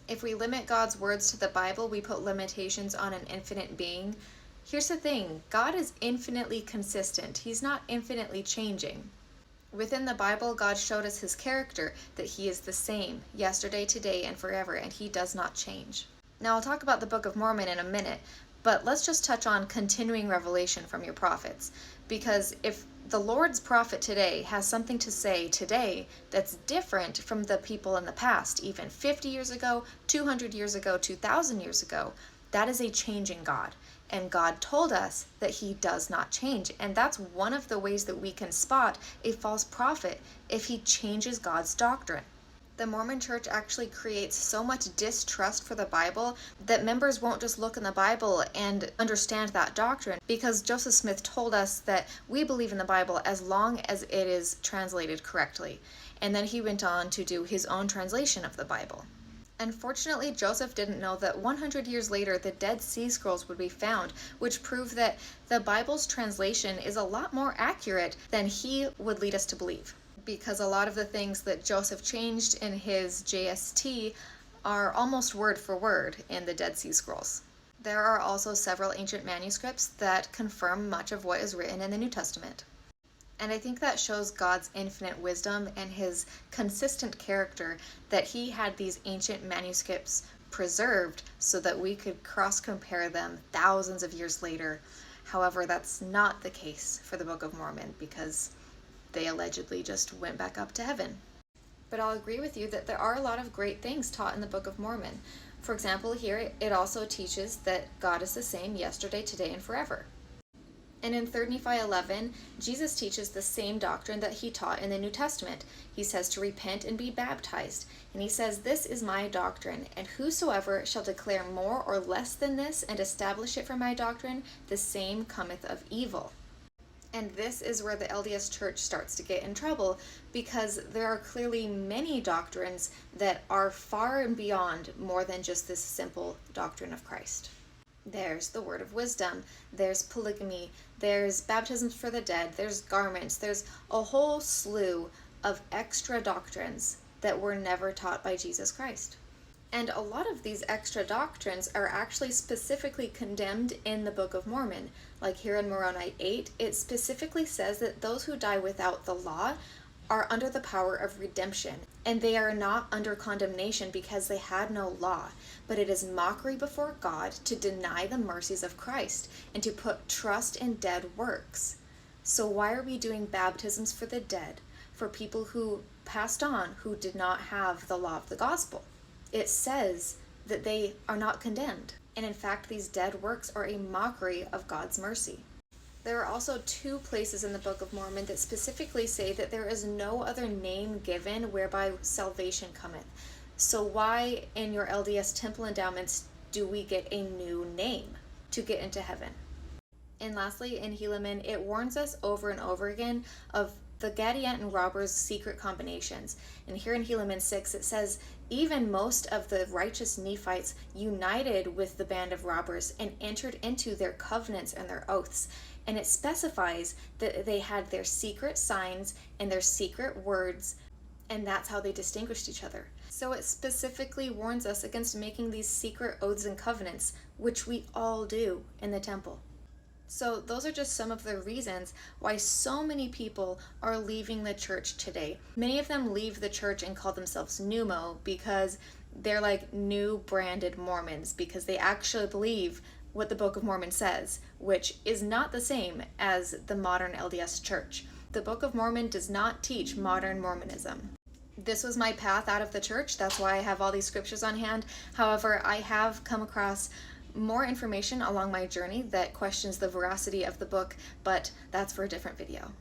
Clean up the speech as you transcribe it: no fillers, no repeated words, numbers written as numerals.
If we limit God's words to the Bible, we put limitations on an infinite being. Here's the thing, God is infinitely consistent. He's not infinitely changing. Within the Bible, God showed us his character, that he is the same, yesterday, today, and forever, and he does not change. Now, I'll talk about the Book of Mormon in a minute, but let's just touch on continuing revelation from your prophets. Because if the Lord's prophet today has something to say today that's different from the people in the past, even 50 years ago, 200 years ago, 2,000 years ago, that is a changing God. And God told us that he does not change. And that's one of the ways that we can spot a false prophet, if he changes God's doctrine. The Mormon Church actually creates so much distrust for the Bible that members won't just look in the Bible and understand that doctrine, because Joseph Smith told us that we believe in the Bible as long as it is translated correctly. And then he went on to do his own translation of the Bible. Unfortunately, Joseph didn't know that 100 years later the Dead Sea Scrolls would be found, which prove that the Bible's translation is a lot more accurate than he would lead us to believe. Because a lot of the things that Joseph changed in his JST are almost word for word in the Dead Sea Scrolls. There are also several ancient manuscripts that confirm much of what is written in the New Testament. And I think that shows God's infinite wisdom and his consistent character, that he had these ancient manuscripts preserved so that we could cross-compare them thousands of years later. However, that's not the case for the Book of Mormon, because they allegedly just went back up to heaven. But I'll agree with you that there are a lot of great things taught in the Book of Mormon. For example, here it also teaches that God is the same yesterday, today, and forever. And in 3 Nephi 11, Jesus teaches the same doctrine that he taught in the New Testament. He says to repent and be baptized. And he says, "This is my doctrine, and whosoever shall declare more or less than this and establish it for my doctrine, the same cometh of evil." And this is where the LDS Church starts to get in trouble, because there are clearly many doctrines that are far and beyond more than just this simple doctrine of Christ. There's the word of wisdom, there's polygamy, there's baptisms for the dead, there's garments, there's a whole slew of extra doctrines that were never taught by Jesus Christ. And a lot of these extra doctrines are actually specifically condemned in the Book of Mormon. Like here in Moroni 8, it specifically says that those who die without the law are under the power of redemption, and they are not under condemnation because they had no law. But it is mockery before God to deny the mercies of Christ and to put trust in dead works. So why are we doing baptisms for the dead, for people who passed on, who did not have the law of the gospel? It says that they are not condemned. And in fact, these dead works are a mockery of God's mercy. There are also 2 places in the Book of Mormon that specifically say that there is no other name given whereby salvation cometh. So why in your LDS temple endowments do we get a new name to get into heaven? And lastly, in Helaman, it warns us over and over again of the Gadianton robbers' secret combinations. And here in Helaman 6, it says, even most of the righteous Nephites united with the band of robbers and entered into their covenants and their oaths. And it specifies that they had their secret signs and their secret words, and that's how they distinguished each other. So it specifically warns us against making these secret oaths and covenants, which we all do in the temple. So those are just some of the reasons why so many people are leaving the church today. Many of them leave the church and call themselves pneumo because they're like new branded Mormons, because they actually believe what the Book of Mormon says, which is not the same as the modern LDS church. The Book of Mormon does not teach modern Mormonism. This was my path out of the church. That's why I have all these scriptures on hand. However, I have come across more information along my journey that questions the veracity of the book, but that's for a different video.